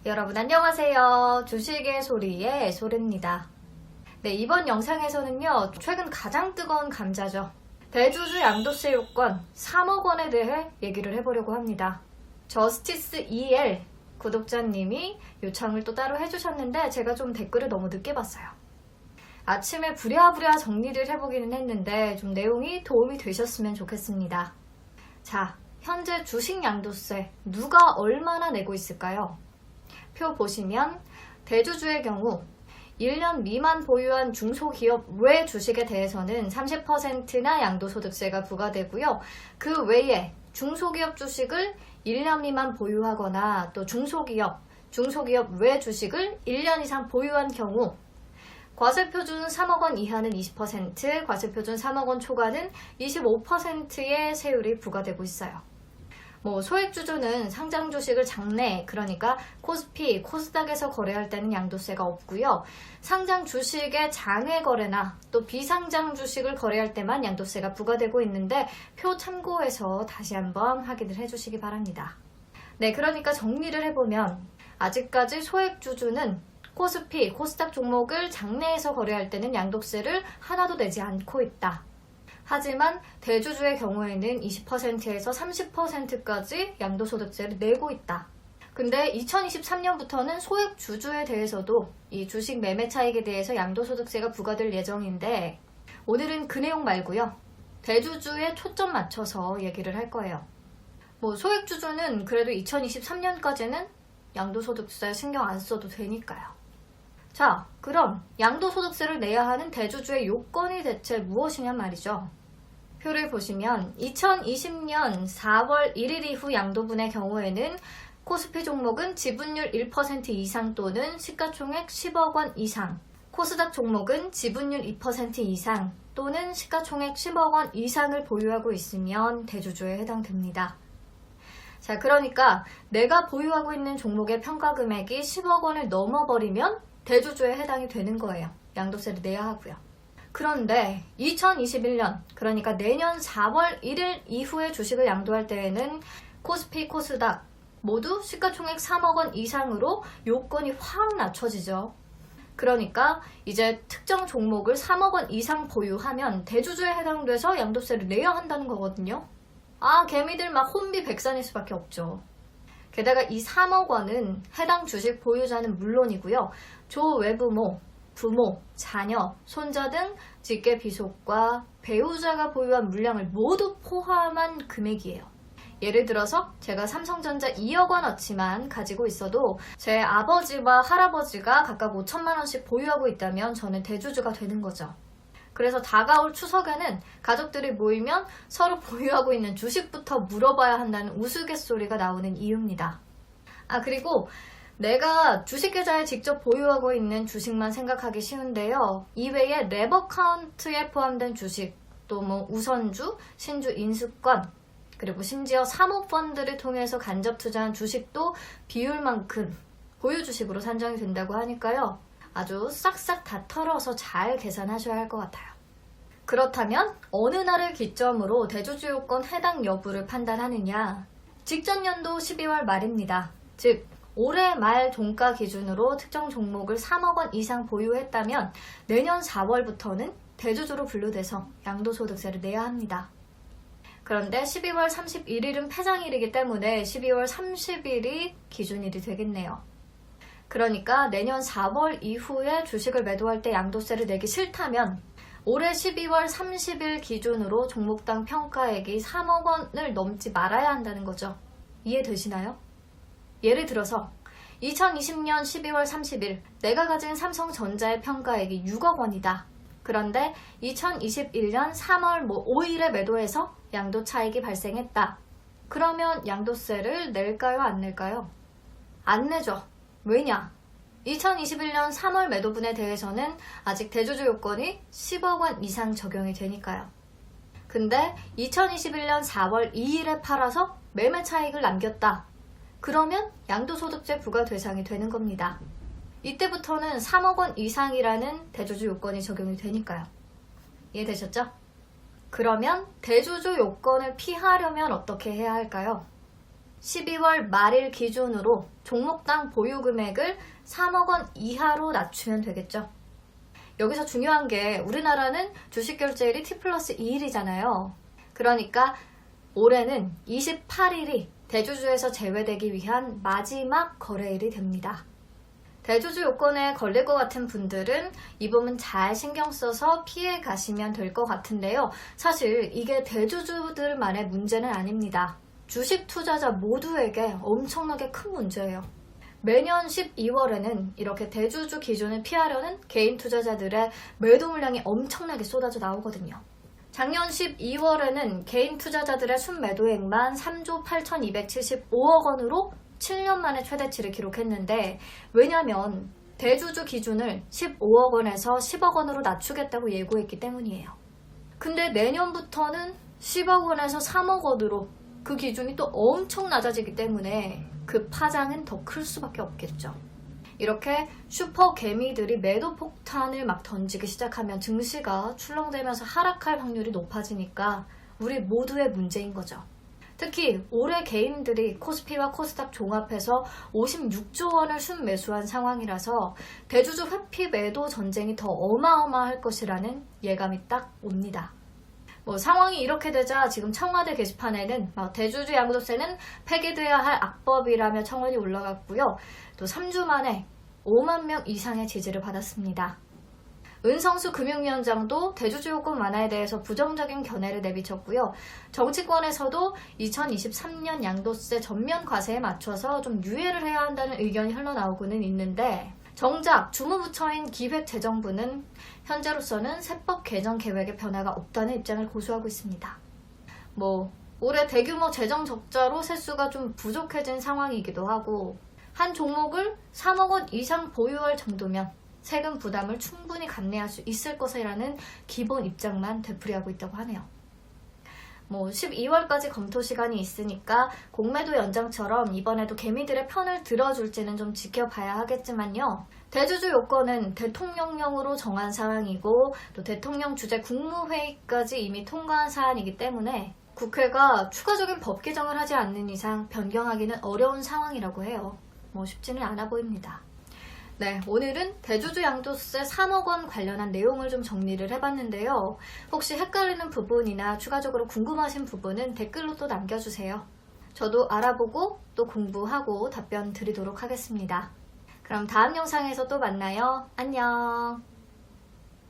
여러분 안녕하세요. 주식의 소리의 소리입니다. 네, 이번 영상에서는요, 최근 가장 뜨거운 감자죠. 대주주 양도세 요건 3억 원에 대해 얘기를 해보려고 합니다. 저스티스 EL 구독자님이 요청을 또 따로 해주셨는데 제가 좀 댓글을 너무 늦게 봤어요. 아침에 부랴부랴 정리를 해보기는 했는데 좀 내용이 도움이 되셨으면 좋겠습니다. 자, 현재 주식 양도세 누가 얼마나 내고 있을까요? 표 보시면 대주주의 경우 1년 미만 보유한 중소기업 외 주식에 대해서는 30%나 양도소득세가 부과되고요. 그 외에 중소기업 주식을 1년 미만 보유하거나 또 중소기업 외 주식을 1년 이상 보유한 경우 과세표준 3억 원 이하는 20%, 과세표준 3억 원 초과는 25%의 세율이 부과되고 있어요. 소액주주는 상장 주식을 장내, 그러니까 코스피, 코스닥에서 거래할 때는 양도세가 없고요. 상장 주식의 장외 거래나 또 비상장 주식을 거래할 때만 양도세가 부과되고 있는데 표 참고해서 다시 한번 확인을 해주시기 바랍니다. 네, 그러니까 정리를 해보면 아직까지 소액주주는 코스피, 코스닥 종목을 장내에서 거래할 때는 양도세를 하나도 내지 않고 있다. 하지만 대주주의 경우에는 20%에서 30%까지 양도소득세를 내고 있다. 근데 2023년부터는 소액주주에 대해서도 이 주식 매매 차익에 대해서 양도소득세가 부과될 예정인데 오늘은 그 내용 말고요. 대주주에 초점 맞춰서 얘기를 할 거예요. 소액주주는 그래도 2023년까지는 양도소득세 신경 안 써도 되니까요. 자, 그럼 양도소득세를 내야 하는 대주주의 요건이 대체 무엇이냔 말이죠. 표를 보시면 2020년 4월 1일 이후 양도분의 경우에는 코스피 종목은 지분율 1% 이상 또는 시가총액 10억 원 이상, 코스닥 종목은 지분율 2% 이상 또는 시가총액 10억 원 이상을 보유하고 있으면 대주주에 해당됩니다. 자, 그러니까 내가 보유하고 있는 종목의 평가 금액이 10억 원을 넘어버리면 대주주에 해당이 되는 거예요. 양도세를 내야 하고요. 그런데 2021년, 그러니까 내년 4월 1일 이후에 주식을 양도할 때에는 코스피, 코스닥 모두 시가총액 3억 원 이상으로 요건이 확 낮춰지죠. 그러니까 이제 특정 종목을 3억 원 이상 보유하면 대주주에 해당돼서 양도세를 내야 한다는 거거든요. 개미들 막 혼비백산일 수밖에 없죠. 게다가 이 3억 원은 해당 주식 보유자는 물론이고요. 조외부모, 부모, 자녀, 손자 등 직계 비속과 배우자가 보유한 물량을 모두 포함한 금액이에요. 예를 들어서 제가 삼성전자 2억 원어치만 가지고 있어도 제 아버지와 할아버지가 각각 5천만 원씩 보유하고 있다면 저는 대주주가 되는 거죠. 그래서 다가올 추석에는 가족들이 모이면 서로 보유하고 있는 주식부터 물어봐야 한다는 우스갯소리가 나오는 이유입니다. 그리고 내가 주식계좌에 직접 보유하고 있는 주식만 생각하기 쉬운데요. 이외에 랩어카운트에 포함된 주식, 또 우선주, 신주 인수권, 그리고 심지어 사모펀드를 통해서 간접 투자한 주식도 비율만큼 보유 주식으로 산정이 된다고 하니까요. 아주 싹싹 다 털어서 잘 계산하셔야 할 것 같아요. 그렇다면 어느 날을 기점으로 대주주 요건 해당 여부를 판단하느냐? 직전 연도 12월 말입니다. 즉 올해 말 종가 기준으로 특정 종목을 3억 원 이상 보유했다면 내년 4월부터는 대주주로 분류돼서 양도소득세를 내야 합니다. 그런데 12월 31일은 폐장일이기 때문에 12월 30일이 기준일이 되겠네요. 그러니까 내년 4월 이후에 주식을 매도할 때 양도세를 내기 싫다면 올해 12월 30일 기준으로 종목당 평가액이 3억 원을 넘지 말아야 한다는 거죠. 이해되시나요? 예를 들어서 2020년 12월 30일 내가 가진 삼성전자의 평가액이 6억 원이다. 그런데 2021년 3월 5일에 매도해서 양도 차익이 발생했다. 그러면 양도세를 낼까요? 안 낼까요? 안 내죠. 왜냐? 2021년 3월 매도분에 대해서는 아직 대주주 요건이 10억 원 이상 적용이 되니까요. 근데 2021년 4월 2일에 팔아서 매매 차익을 남겼다. 그러면 양도소득세 부과 대상이 되는 겁니다. 이때부터는 3억 원 이상이라는 대주주 요건이 적용이 되니까요. 이해되셨죠? 그러면 대주주 요건을 피하려면 어떻게 해야 할까요? 12월 말일 기준으로 종목당 보유 금액을 3억 원 이하로 낮추면 되겠죠. 여기서 중요한 게 우리나라는 주식 결제일이 T+2일이잖아요. 그러니까 올해는 28일이 대주주에서 제외되기 위한 마지막 거래일이 됩니다. 대주주 요건에 걸릴 것 같은 분들은 이 부분 잘 신경 써서 피해 가시면 될 것 같은데요. 사실 이게 대주주들만의 문제는 아닙니다. 주식 투자자 모두에게 엄청나게 큰 문제예요. 매년 12월에는 이렇게 대주주 기준을 피하려는 개인 투자자들의 매도 물량이 엄청나게 쏟아져 나오거든요. 작년 12월에는 개인 투자자들의 순매도액만 3조 8,275억 원으로 7년 만에 최대치를 기록했는데, 왜냐면 대주주 기준을 15억 원에서 10억 원으로 낮추겠다고 예고했기 때문이에요. 근데 내년부터는 10억 원에서 3억 원으로 그 기준이 또 엄청 낮아지기 때문에 그 파장은 더 클 수밖에 없겠죠. 이렇게 슈퍼 개미들이 매도 폭탄을 막 던지기 시작하면 증시가 출렁대면서 하락할 확률이 높아지니까 우리 모두의 문제인 거죠. 특히 올해 개인들이 코스피와 코스닥 종합해서 56조 원을 순매수한 상황이라서 대주주 회피 매도 전쟁이 더 어마어마할 것이라는 예감이 딱 옵니다. 상황이 이렇게 되자 지금 청와대 게시판에는 대주주 양도세는 폐기돼야 할 악법이라며 청원이 올라갔고요. 또 3주 만에 5만 명 이상의 지지를 받았습니다. 은성수 금융위원장도 대주주 요건 완화에 대해서 부정적인 견해를 내비쳤고요. 정치권에서도 2023년 양도세 전면 과세에 맞춰서 좀 유예를 해야 한다는 의견이 흘러나오고는 있는데, 정작 주무부처인 기획재정부는 현재로서는 세법 개정 계획에 변화가 없다는 입장을 고수하고 있습니다. 올해 대규모 재정 적자로 세수가 좀 부족해진 상황이기도 하고, 한 종목을 3억 원 이상 보유할 정도면 세금 부담을 충분히 감내할 수 있을 것이라는 기본 입장만 되풀이하고 있다고 하네요. 12월까지 검토 시간이 있으니까 공매도 연장처럼 이번에도 개미들의 편을 들어줄지는 좀 지켜봐야 하겠지만요. 대주주 요건은 대통령령으로 정한 사항이고 또 대통령 주재 국무회의까지 이미 통과한 사안이기 때문에 국회가 추가적인 법 개정을 하지 않는 이상 변경하기는 어려운 상황이라고 해요. 쉽지는 않아 보입니다. 네, 오늘은 대주주 양도세 3억 원 관련한 내용을 좀 정리를 해봤는데요. 혹시 헷갈리는 부분이나 추가적으로 궁금하신 부분은 댓글로 또 남겨주세요. 저도 알아보고 또 공부하고 답변 드리도록 하겠습니다. 그럼 다음 영상에서 또 만나요. 안녕.